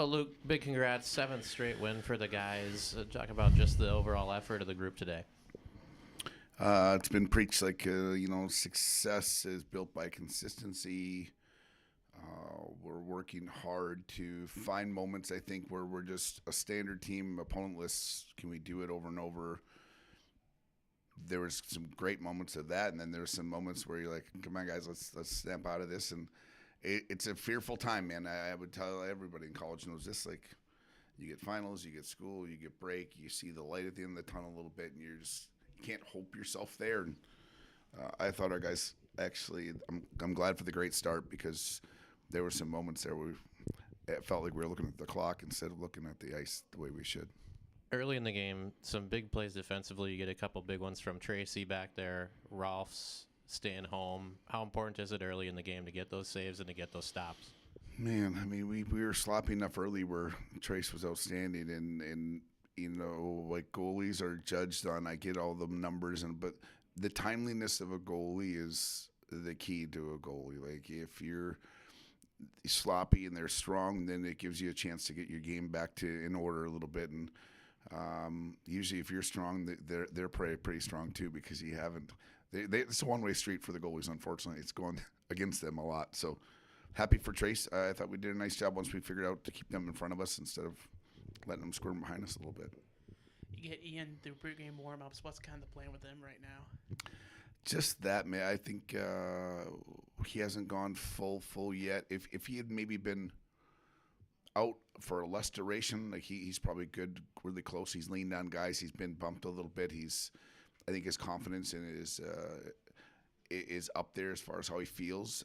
Well, Luke, big congrats. 7th straight win for the guys. Talk about just the overall effort of the group today. It's been preached like, success is built by consistency. We're working hard to find moments, I think, where we're just a standard team, opponentless. Can we do it over and over? There was some great moments of that, and then there's some moments where you're like, come on, guys, let's snap out of this. And it's a fearful time, man. I would tell everybody in college knows this, like, you get finals, you get school, you get break, you see the light at the end of the tunnel a little bit, and you can't hope yourself there. And I thought our guys actually, I'm glad for the great start, because there were some moments there where it felt like we were looking at the clock instead of looking at the ice the way we should. Early in the game, some big plays defensively. You get a couple big ones from Tracy back there. Rolf's staying home. How important is it early in the game to get those saves and to get those stops? Man, I mean, we were sloppy enough early where Trace was outstanding, and like goalies are judged on. I get all the numbers, but the timeliness of a goalie is the key to a goalie. Like, if you're sloppy and they're strong, then it gives you a chance to get your game back to in order a little bit. And usually, if you're strong, they're pretty strong too, because you haven't. It's a one-way street for the goalies. Unfortunately, it's going against them a lot. So happy for Trace. I thought we did a nice job once we figured out to keep them in front of us instead of letting them squirm behind us a little bit. You get Ian through pregame warm-ups. What's kind of the plan with him right now? Just that, man. I think he hasn't gone full yet. If he had maybe been out for a less duration, like he's probably good, really close. He's leaned on guys. He's been bumped a little bit. I think his confidence in it is up there as far as how he feels.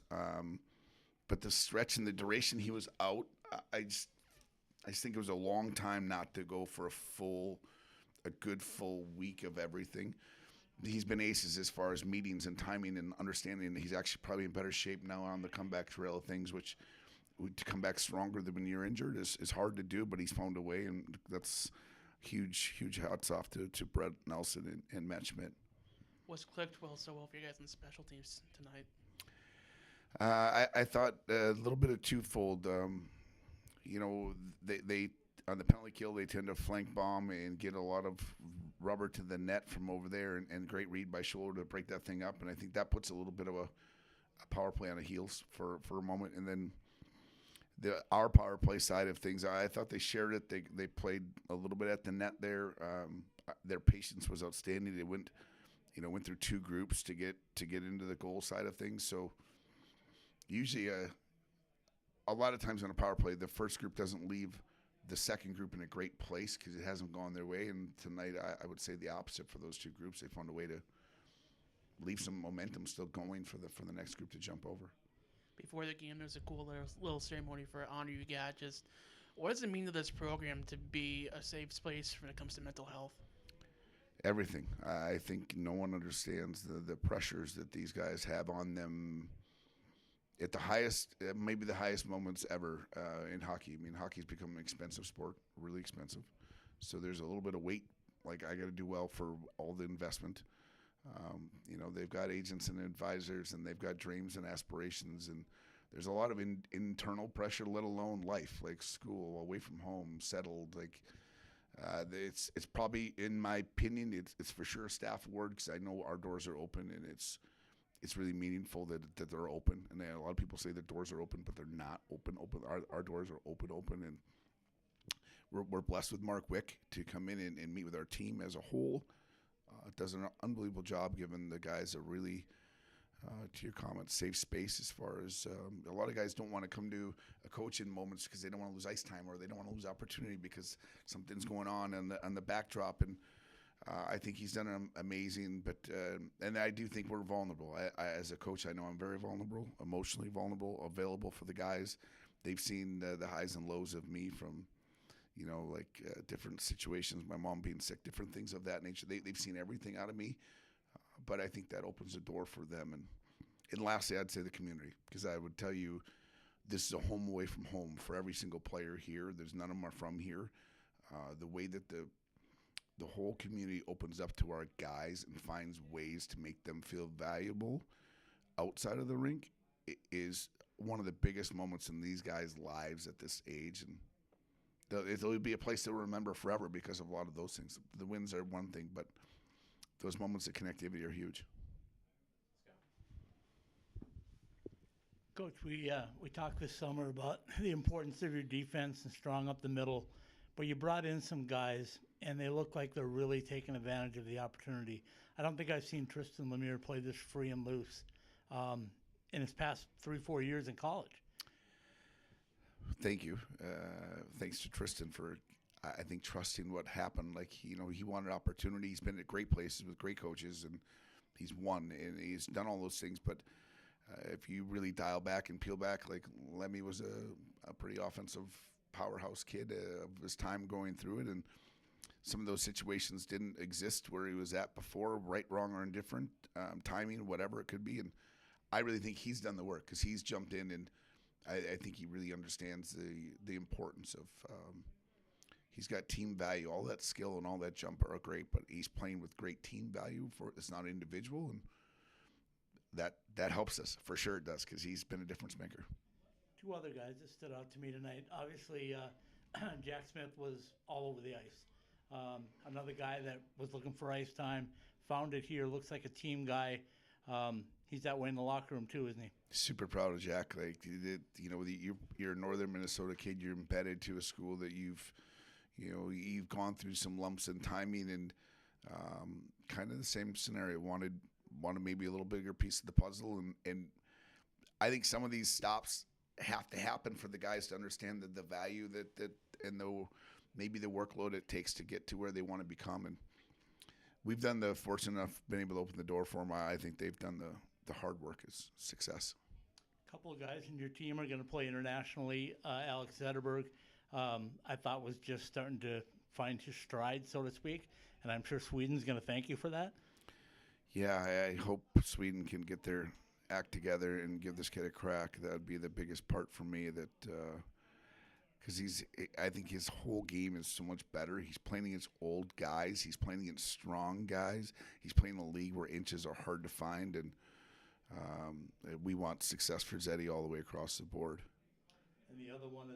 But the stretch and the duration he was out, I just think it was a long time not to go for a good full week of everything. He's been aces as far as meetings and timing and understanding. He's actually probably in better shape now on the comeback trail of things, which to come back stronger than when you're injured is hard to do, but he's found a way, and that's huge hats off to Brett Nelson and Matt Schmidt. What's clicked so well for you guys on special teams tonight? I thought a little bit of twofold. They on the penalty kill, they tend to flank bomb and get a lot of rubber to the net from over there, and great read by Scholler to break that thing up. And I think that puts a little bit of a power play on the heels for a moment. And then our power play side of things, I thought they shared it. They played a little bit at the net there. Their patience was outstanding. They went through two groups to get into the goal side of things. So usually, a lot of times on a power play, the first group doesn't leave the second group in a great place because it hasn't gone their way. And tonight, I would say the opposite for those two groups. They found a way to leave some momentum still going for the next group to jump over. Before the game, there's a cool little ceremony for honor you got. Just what does it mean to this program to be a safe space when it comes to mental health? Everything. I think no one understands the pressures that these guys have on them at the highest, maybe the highest moments ever in hockey. I mean, hockey's become an expensive sport, really expensive. So there's a little bit of weight. Like, I got to do well for all the investment. They've got agents and advisors, and they've got dreams and aspirations, and there's a lot of internal pressure, let alone life, like school, away from home, settled. Like, it's probably, in my opinion, it's for sure a staff award, because I know our doors are open, and it's really meaningful that they're open. And a lot of people say the doors are open, but they're not open. Our doors are open, and we're blessed with Mark Wick to come in and meet with our team as a whole. Does an unbelievable job, giving the guys a really, to your comment, safe space, as far as a lot of guys don't want to come to a coach in moments because they don't want to lose ice time, or they don't want to lose opportunity because something's going on the backdrop. And I think he's done amazing, and I do think we're vulnerable. I, as a coach, I know I'm very vulnerable, emotionally vulnerable, available for the guys. They've seen the highs and lows of me from, different situations, my mom being sick, different things of that nature. They've seen everything out of me, but I think that opens the door for them. And lastly, I'd say the community, because I would tell you this is a home away from home for every single player here. There's none of them are from here. The way that the whole community opens up to our guys and finds ways to make them feel valuable outside of the rink is one of the biggest moments in these guys' lives at this age. And It'll be a place they'll remember forever because of a lot of those things. The wins are one thing, but those moments of connectivity are huge. Coach, we talked this summer about the importance of your defense and strong up the middle, but you brought in some guys, and they look like they're really taking advantage of the opportunity. I don't think I've seen Tristan Lemire play this free and loose in his past 3-4 years in college. Thank you. Thanks to Tristan for, I think, trusting what happened. Like, he wanted opportunity. He's been at great places with great coaches, and he's won, and he's done all those things. But if you really dial back and peel back, like, Lemmy was a pretty offensive powerhouse kid of his time going through it, and some of those situations didn't exist where he was at before, right, wrong, or indifferent, timing, whatever it could be. And I really think he's done the work because he's jumped in, and I think he really understands the importance of he's got team value. All that skill and all that jump are great, but he's playing with great team value. It's not individual, and that helps us for sure. It does, because he's been a difference maker. Two other guys that stood out to me tonight. Obviously, Jack Smith was all over the ice. Another guy that was looking for ice time, found it here. Looks like a team guy. He's that way in the locker room too, isn't he? Super proud of Jack. Like, you're a Northern Minnesota kid. You're embedded to a school that you've gone through some lumps in timing, and kind of the same scenario. Wanted maybe a little bigger piece of the puzzle, and I think some of these stops have to happen for the guys to understand the value that and maybe the workload it takes to get to where they want to become. And we've done the fortunate enough been able to open the door for them. I think they've done the hard work is success. A couple of guys in your team are going to play internationally. Alex Zetterberg, I thought, was just starting to find his stride, so to speak, and I'm sure Sweden's going to thank you for that. Yeah, I hope Sweden can get their act together and give this kid a crack. That would be the biggest part for me. Because I think his whole game is so much better. He's playing against old guys. He's playing against strong guys. He's playing in a league where inches are hard to find, and we want success for Zeddy all the way across the board. And the other one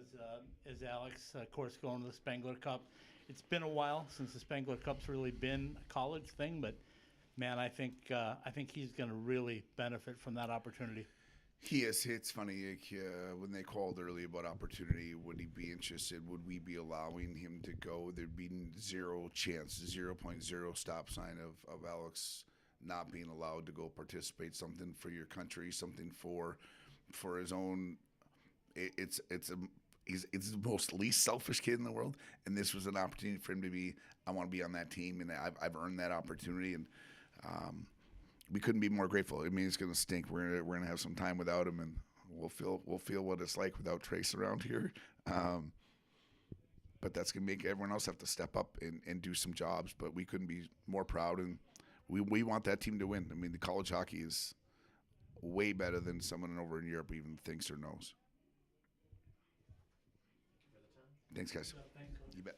is Alex, of course, going to the Spengler Cup. It's been a while since the Spengler Cup's really been a college thing, but man, I think he's going to really benefit from that opportunity. He is. It's funny, when they called early about opportunity, would he be interested? Would we be allowing him to go? There'd be zero chance, 0.0 stop sign of Alex not being allowed to go participate. Something for your country, something for his own. He's the most least selfish kid in the world, and this was an opportunity for him to be. I want to be on that team, and I've earned that opportunity, and we couldn't be more grateful. I mean, it's going to stink. We're gonna have some time without him, and we'll feel what it's like without Trace around here. But that's going to make everyone else have to step up and do some jobs. But we couldn't be more proud, and we want that team to win. I mean, the college hockey is way better than someone over in Europe even thinks or knows. Thanks, guys. Thanks, Coach. You bet.